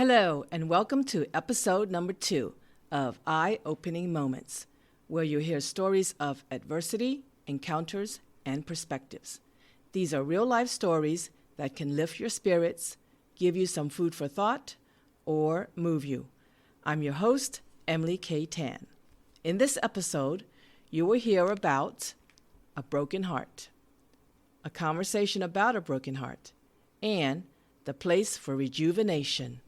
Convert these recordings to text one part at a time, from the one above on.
Hello, and welcome to episode number 2 of Eye-Opening Moments, where you hear stories of adversity, encounters, and perspectives. These are real-life stories that can lift your spirits, give you some food for thought, or move you. I'm your host, Emily K. Tan. In this episode, you will hear about a broken heart, a conversation about a broken heart, and the Place for Rejuvenation.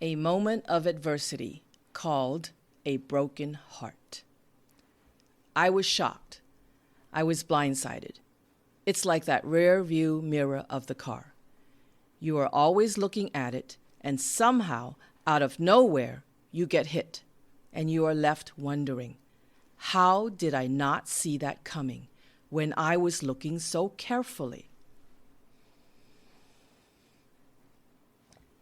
A moment of adversity called a broken heart. I was shocked. I was blindsided. It's like that rear view mirror of the car. You are always looking at it, and somehow, out of nowhere, you get hit, and you are left wondering, how did I not see that coming when I was looking so carefully?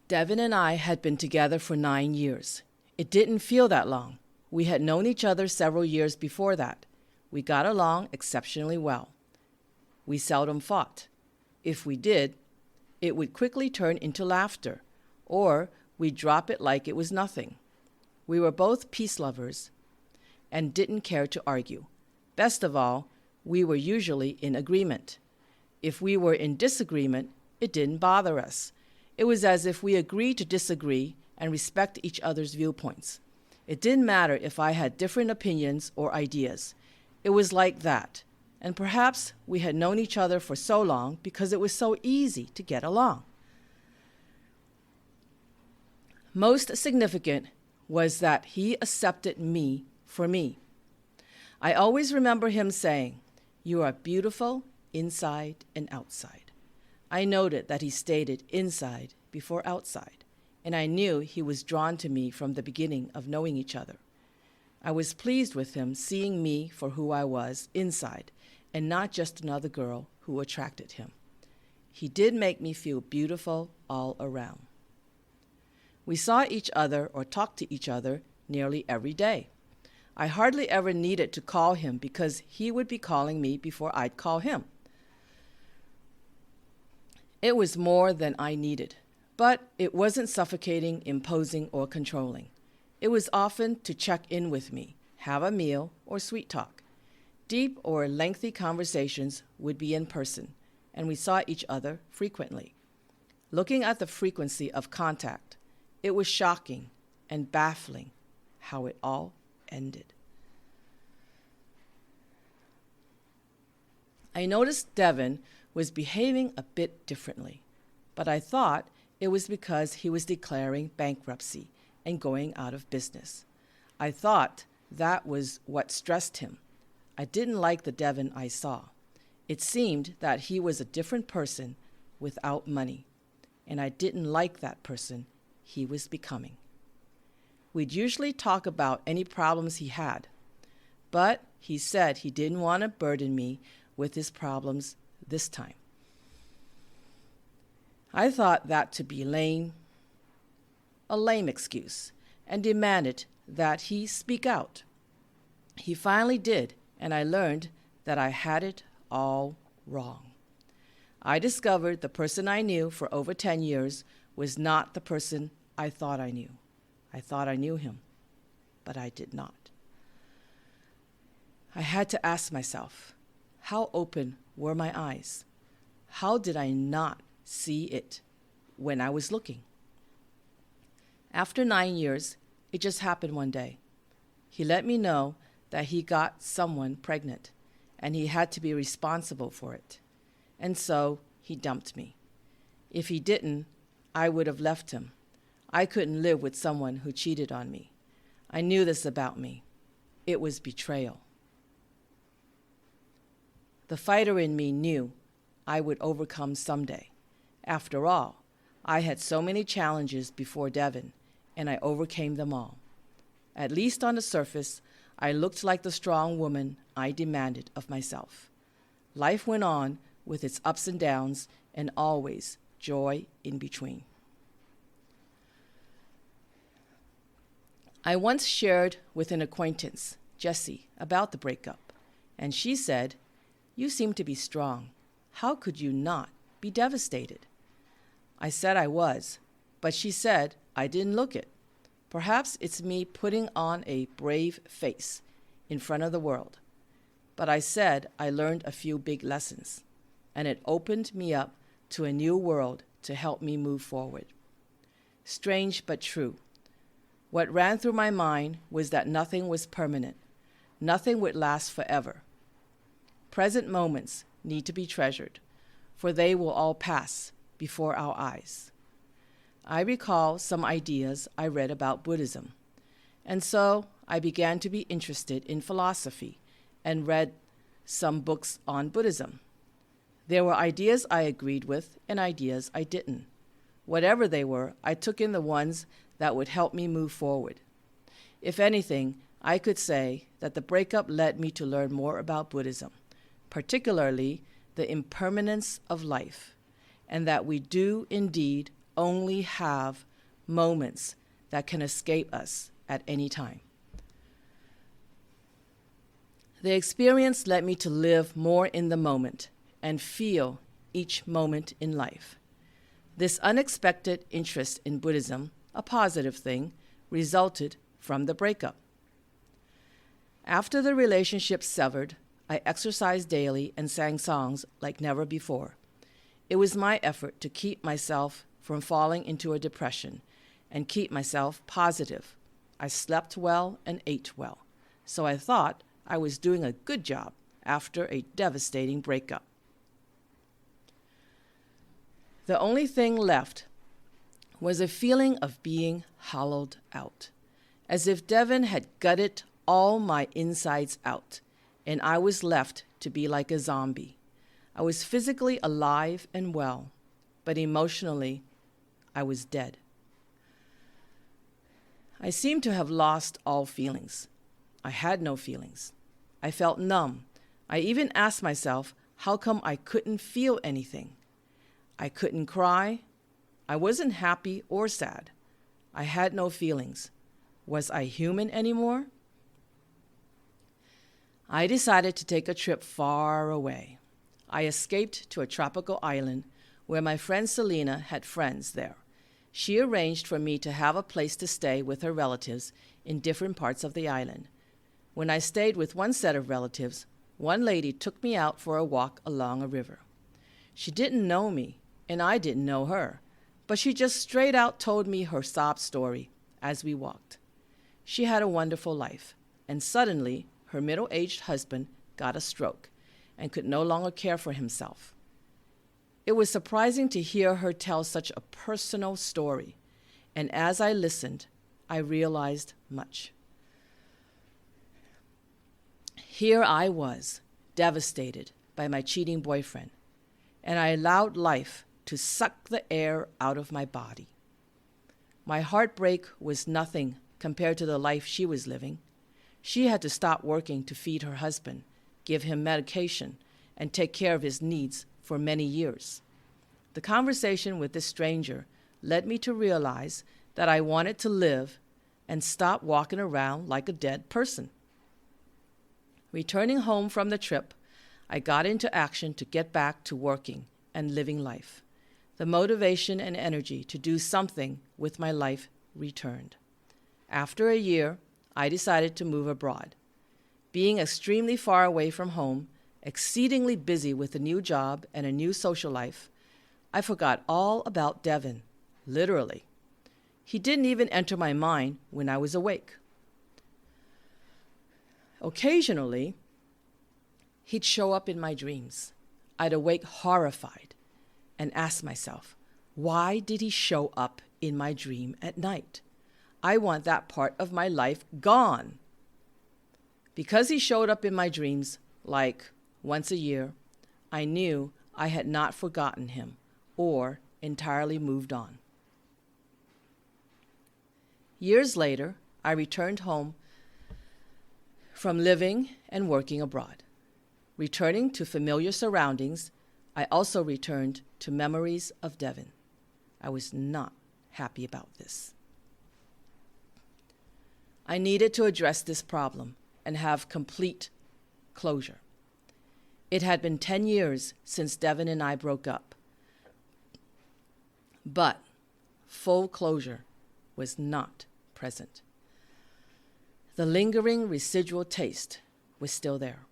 Devin and I had been together for 9 years. It didn't feel that long. We had known each other several years before that. We got along exceptionally well. We seldom fought. If we did, it would quickly turn into laughter, or we'd drop it like it was nothing. We were both peace lovers and didn't care to argue. Best of all, we were usually in agreement. If we were in disagreement, it didn't bother us. It was as if we agreed to disagree and respect each other's viewpoints. It didn't matter if I had different opinions or ideas. It was like that. And perhaps we had known each other for so long because it was so easy to get along. Most significant was that he accepted me for me. I always remember him saying, "You are beautiful inside and outside." I noted that he stated inside before outside, and I knew he was drawn to me from the beginning of knowing each other. I was pleased with him seeing me for who I was inside, and not just another girl who attracted him. He did make me feel beautiful all around. We saw each other or talked to each other nearly every day. I hardly ever needed to call him because he would be calling me before I'd call him. It was more than I needed, but it wasn't suffocating, imposing, or controlling. It was often to check in with me, have a meal, or sweet talk. Deep or lengthy conversations would be in person, and we saw each other frequently. Looking at the frequency of contact, it was shocking and baffling how it all ended. I noticed Devin was behaving a bit differently, but I thought it was because he was declaring bankruptcy and going out of business. I thought that was what stressed him. I didn't like the Devin I saw. It seemed that he was a different person without money, and I didn't like that person he was becoming. We'd usually talk about any problems he had, but he said he didn't want to burden me with his problems this time. I thought that to be a lame excuse, and demanded that he speak out. He finally did, and I learned that I had it all wrong. I discovered the person I knew for over 10 years was not the person I thought I knew. I thought I knew him, but I did not. I had to ask myself, how open were my eyes? How did I not see it when I was looking? After 9 years, it just happened one day. He let me know that he got someone pregnant, and he had to be responsible for it. And so he dumped me. If he didn't, I would have left him. I couldn't live with someone who cheated on me. I knew this about me. It was betrayal. The fighter in me knew I would overcome someday. After all, I had so many challenges before Devin, and I overcame them all. At least on the surface, I looked like the strong woman I demanded of myself. Life went on with its ups and downs, and always joy in between. I once shared with an acquaintance Jessie, about the breakup, and she said, "You seem to be strong. How could you not be devastated?" I said I was, but she said I didn't look it. Perhaps it's me putting on a brave face in front of the world. But I said I learned a few big lessons, and it opened me up to a new world to help me move forward. Strange but true. What ran through my mind was that nothing was permanent. Nothing would last forever. Present moments need to be treasured, for they will all pass before our eyes. I recall some ideas I read about Buddhism, and so I began to be interested in philosophy and read some books on Buddhism. There were ideas I agreed with and ideas I didn't. Whatever they were, I took in the ones that would help me move forward. If anything, I could say that the breakup led me to learn more about Buddhism, particularly the impermanence of life, and that we do indeed only have moments that can escape us at any time. The experience led me to live more in the moment and feel each moment in life. This unexpected interest in Buddhism, a positive thing, resulted from the breakup. After the relationship severed, I exercised daily and sang songs like never before. It was my effort to keep myself from falling into a depression and keep myself positive. I slept well and ate well, so I thought I was doing a good job after a devastating breakup. The only thing left was a feeling of being hollowed out, as if Devin had gutted all my insides out, and I was left to be like a zombie. I was physically alive and well, but emotionally, I was dead. I seemed to have lost all feelings. I had no feelings. I felt numb. I even asked myself, how come I couldn't feel anything? I couldn't cry. I wasn't happy or sad. I had no feelings. Was I human anymore? I decided to take a trip far away. I escaped to a tropical island where my friend Selena had friends there. She arranged for me to have a place to stay with her relatives in different parts of the island. When I stayed with one set of relatives, one lady took me out for a walk along a river. She didn't know me, and I didn't know her, but she just straight out told me her sob story as we walked. She had a wonderful life, and suddenly her middle-aged husband got a stroke and could no longer care for himself. It was surprising to hear her tell such a personal story, and as I listened, I realized much. Here I was, devastated by my cheating boyfriend, and I allowed life to suck the air out of my body. My heartbreak was nothing compared to the life she was living. She had to stop working to feed her husband, give him medication, and take care of his needs for many years. The conversation with this stranger led me to realize that I wanted to live and stop walking around like a dead person. Returning home from the trip, I got into action to get back to working and living life. The motivation and energy to do something with my life returned. After a year, I decided to move abroad. Being extremely far away from home, exceedingly busy with a new job and a new social life, I forgot all about Devin, literally. He didn't even enter my mind when I was awake. Occasionally, he'd show up in my dreams. I'd awake horrified and ask myself, why did he show up in my dream at night? I want that part of my life gone. Because he showed up in my dreams, like once a year, I knew I had not forgotten him or entirely moved on. Years later, I returned home from living and working abroad. Returning to familiar surroundings, I also returned to memories of Devin. I was not happy about this. I needed to address this problem and have complete closure. It had been 10 years since Devin and I broke up, but full closure was not present. The lingering residual taste was still there,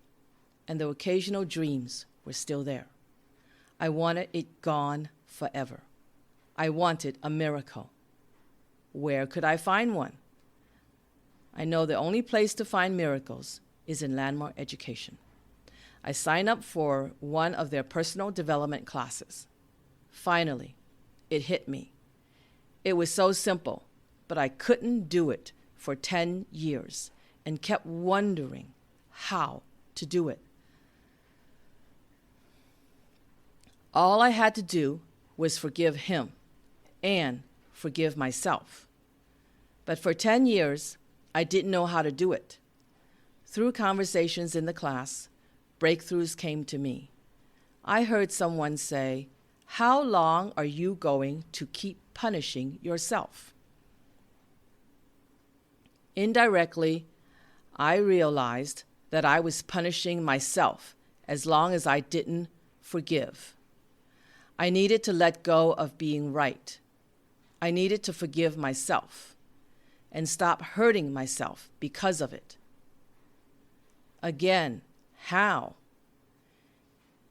and the occasional dreams were still there. I wanted it gone forever. I wanted a miracle. Where could I find one? I know the only place to find miracles is in Landmark Education. I signed up for one of their personal development classes. Finally, it hit me. It was so simple, but I couldn't do it for 10 years and kept wondering how to do it. All I had to do was forgive him and forgive myself. But for 10 years, I didn't know how to do it. Through conversations in the class, breakthroughs came to me. I heard someone say, "How long are you going to keep punishing yourself?" Indirectly, I realized that I was punishing myself as long as I didn't forgive. I needed to let go of being right. I needed to forgive myself and stop hurting myself because of it. Again, how?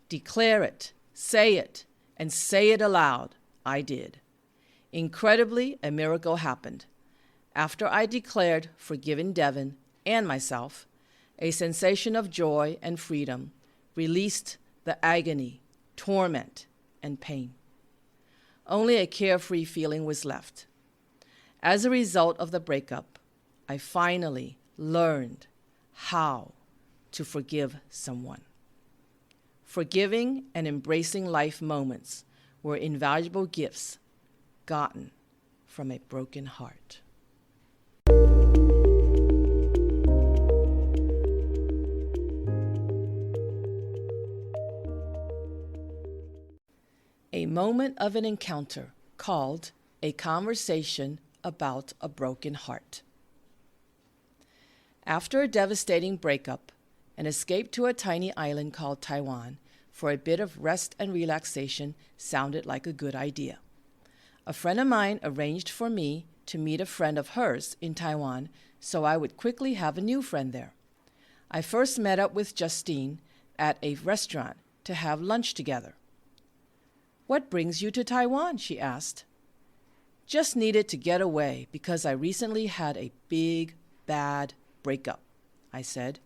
Declare it, and say it aloud. I did. Incredibly, a miracle happened. After I declared forgiving Devin and myself, a sensation of joy and freedom released the agony, torment, and pain. Only a carefree feeling was left. As a result of the breakup, I finally learned how to forgive someone. Forgiving and embracing life moments were invaluable gifts gotten from a broken heart. A moment of an encounter called A Conversation About a Broken Heart. After a devastating breakup, an escape to a tiny island called Taiwan for a bit of rest and relaxation sounded like a good idea. A friend of mine arranged for me to meet a friend of hers in Taiwan so I would quickly have a new friend there. I first met up with Justine at a restaurant to have lunch together. "What brings you to Taiwan?" she asked. "Just needed to get away because I recently had a big, bad breakup," I said.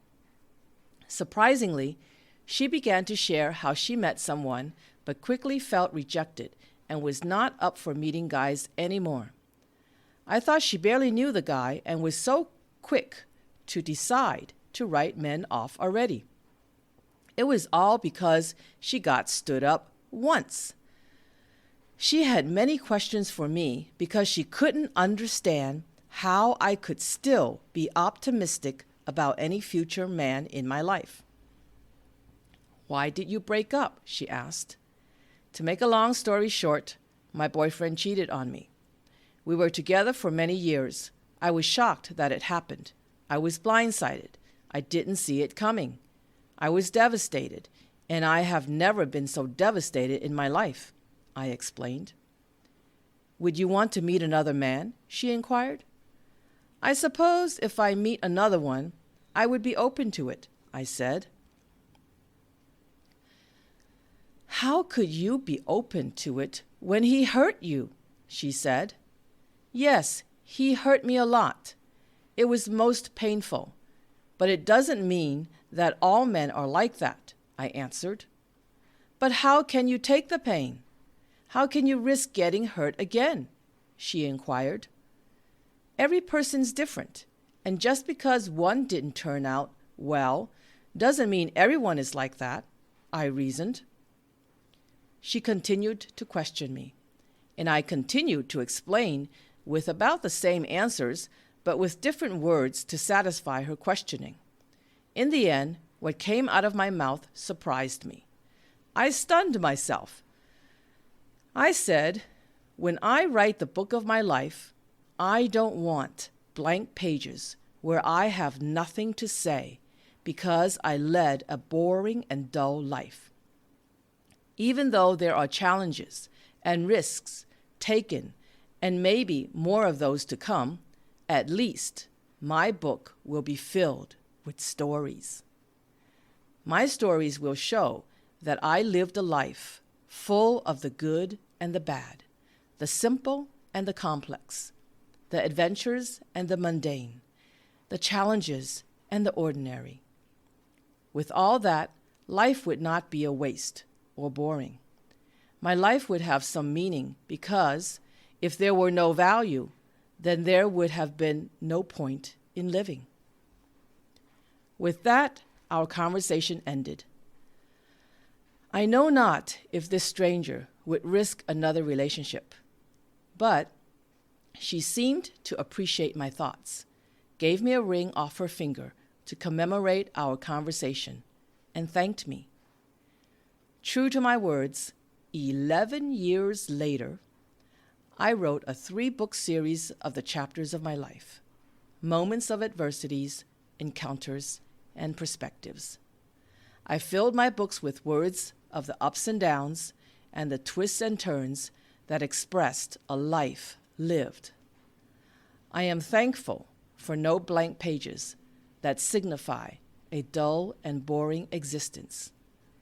Surprisingly, she began to share how she met someone but quickly felt rejected and was not up for meeting guys anymore. I thought she barely knew the guy and was so quick to decide to write men off already. It was all because she got stood up once. She had many questions for me because she couldn't understand how I could still be optimistic about any future man in my life. "Why did you break up?" she asked. To make a long story short, my boyfriend cheated on me. We were together for many years. I was shocked that it happened. I was blindsided. I didn't see it coming. I was devastated, and I have never been so devastated in my life, I explained. "Would you want to meet another man?" she inquired. "I suppose if I meet another one, I would be open to it," I said. "How could you be open to it when he hurt you?" she said. "Yes, he hurt me a lot. It was most painful, but it doesn't mean that all men are like that," I answered. "But how can you take the pain? How can you risk getting hurt again?" she inquired. "Every person's different, and just because one didn't turn out well doesn't mean everyone is like that," I reasoned. She continued to question me, and I continued to explain with about the same answers, but with different words to satisfy her questioning. In the end, what came out of my mouth surprised me. I stunned myself. I said, "When I write the book of my life, I don't want blank pages where I have nothing to say because I led a boring and dull life. Even though there are challenges and risks taken, and maybe more of those to come, at least my book will be filled with stories. My stories will show that I lived a life full of the good and the bad, the simple and the complex, the adventures and the mundane, the challenges and the ordinary. With all that, life would not be a waste or boring. My life would have some meaning because if there were no value, then there would have been no point in living. With that, our conversation ended. I know not if this stranger would risk another relationship, but she seemed to appreciate my thoughts, gave me a ring off her finger to commemorate our conversation, and thanked me. True to my words, 11 years later, I wrote a 3-book series of the chapters of my life, moments of adversities, encounters, and perspectives. I filled my books with words of the ups and downs and the twists and turns that expressed a life lived. I am thankful for no blank pages that signify a dull and boring existence,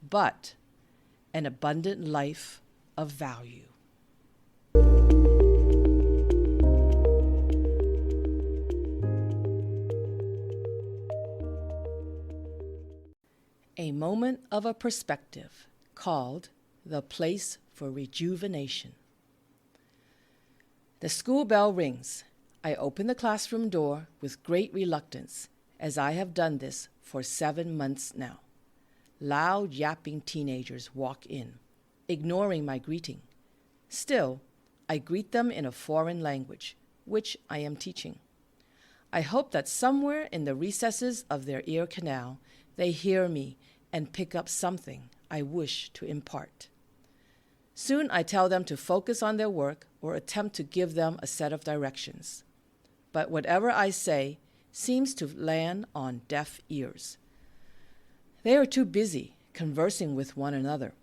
but an abundant life of value. A moment of a perspective called the Place for Rejuvenation. The school bell rings. I open the classroom door with great reluctance, as I have done this for 7 months now. Loud, yapping teenagers walk in, ignoring my greeting. Still, I greet them in a foreign language, which I am teaching. I hope that somewhere in the recesses of their ear canal, they hear me and pick up something I wish to impart. Soon I tell them to focus on their work or attempt to give them a set of directions. But whatever I say seems to land on deaf ears. They are too busy conversing with one another,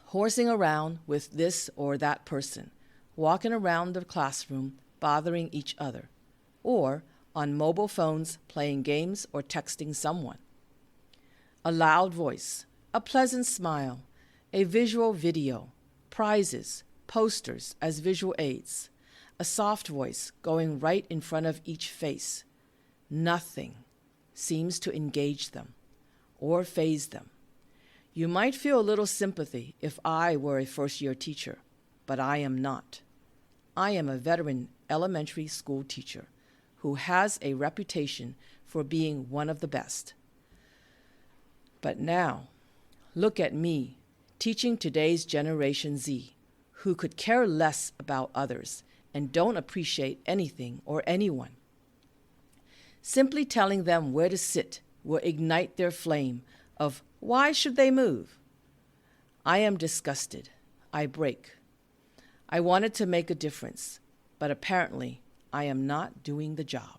horsing around with this or that person, walking around the classroom bothering each other, or on mobile phones playing games or texting someone. A loud voice, a pleasant smile, a visual video, prizes, posters as visual aids, a soft voice going right in front of each face. Nothing seems to engage them or faze them. You might feel a little sympathy if I were a first-year teacher, but I am not. I am a veteran elementary school teacher who has a reputation for being one of the best. But now, look at me, teaching today's Generation Z, who could care less about others and don't appreciate anything or anyone. Simply telling them where to sit will ignite their flame of why should they move? I am disgusted. I break. I wanted to make a difference, but apparently I am not doing the job.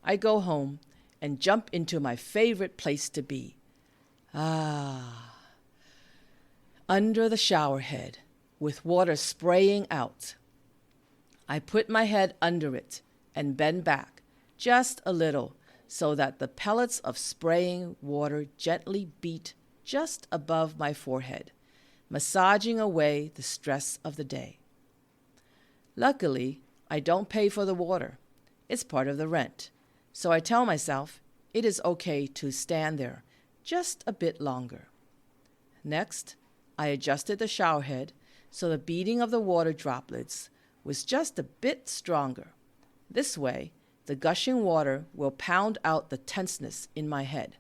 I go home and jump into my favorite place to be. Under the shower head, with water spraying out. I put my head under it and bend back just a little so that the pellets of spraying water gently beat just above my forehead, massaging away the stress of the day. Luckily, I don't pay for the water. It's part of the rent. So I tell myself it is okay to stand there just a bit longer. Next, I adjusted the shower head so the beating of the water droplets was just a bit stronger. This way, the gushing water will pound out the tenseness in my head,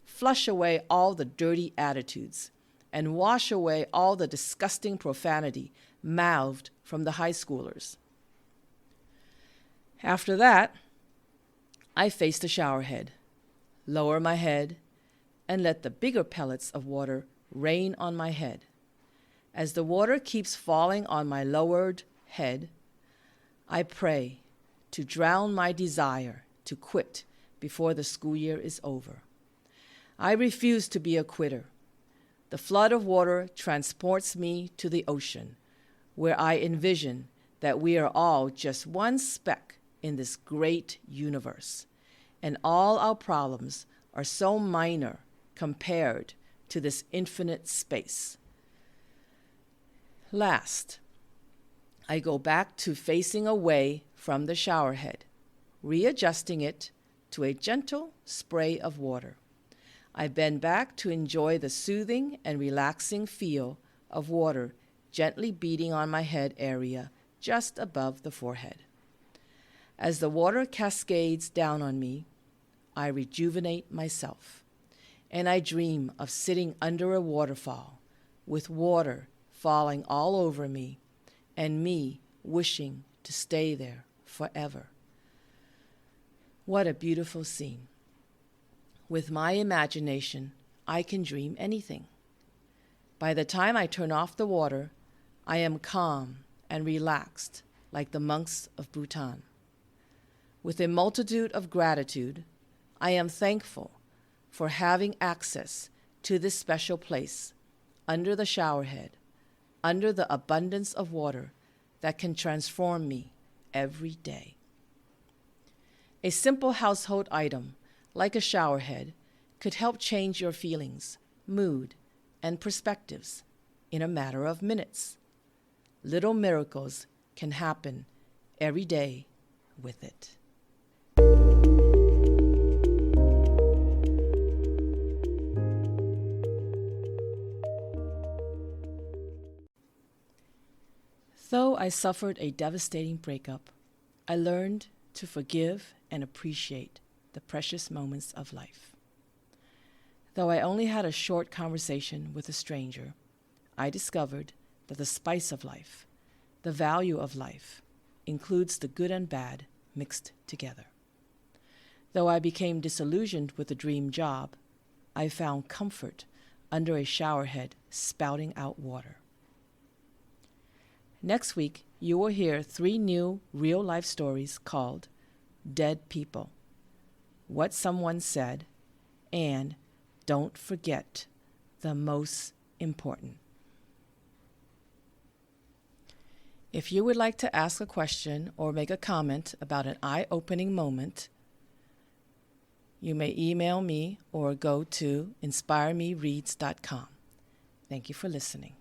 flush away all the dirty attitudes, and wash away all the disgusting profanity mouthed from the high schoolers. After that, I face the shower head, lower my head, and let the bigger pellets of water rain on my head. As the water keeps falling on my lowered head, I pray, to drown my desire to quit before the school year is over. I refuse to be a quitter. The flood of water transports me to the ocean, where I envision that we are all just one speck in this great universe, and all our problems are so minor compared to this infinite space. Last, I go back to facing away from the shower head, readjusting it to a gentle spray of water. I bend back to enjoy the soothing and relaxing feel of water gently beating on my head area just above the forehead. As the water cascades down on me, I rejuvenate myself, and I dream of sitting under a waterfall with water falling all over me and me wishing to stay there forever. What a beautiful scene. With my imagination, I can dream anything. By the time I turn off the water, I am calm and relaxed like the monks of Bhutan. With a multitude of gratitude, I am thankful for having access to this special place under the shower head, under the abundance of water that can transform me every day. A simple household item like a shower head could help change your feelings, mood, and perspectives in a matter of minutes. Little miracles can happen every day with it. Though I suffered a devastating breakup, I learned to forgive and appreciate the precious moments of life. Though I only had a short conversation with a stranger, I discovered that the spice of life, the value of life, includes the good and bad mixed together. Though I became disillusioned with the dream job, I found comfort under a showerhead spouting out water. Next week, you will hear 3 new real-life stories called Dead People, What Someone Said, and Don't Forget the Most Important. If you would like to ask a question or make a comment about an eye-opening moment, you may email me or go to inspiremereads.com. Thank you for listening.